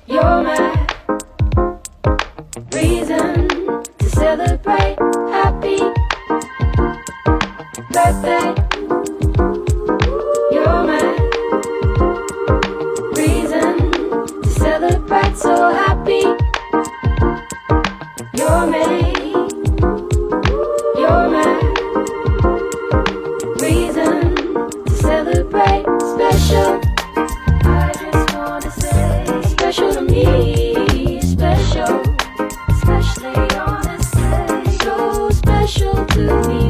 you're my reason to celebrate. Happy birthday, you're my reason to celebrate. So happy, you're me, you're my reason to celebrate. Special, I just wanna say, special to me, special, especially on this day, so special to me.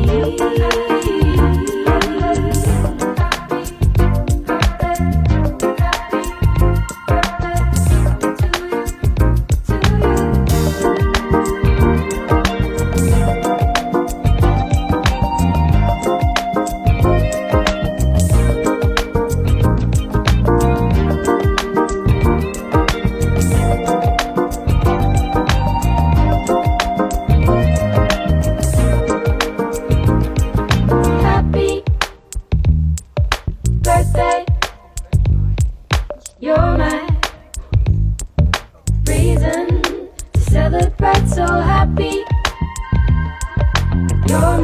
Birthday, you're my reason to celebrate. So happy, you're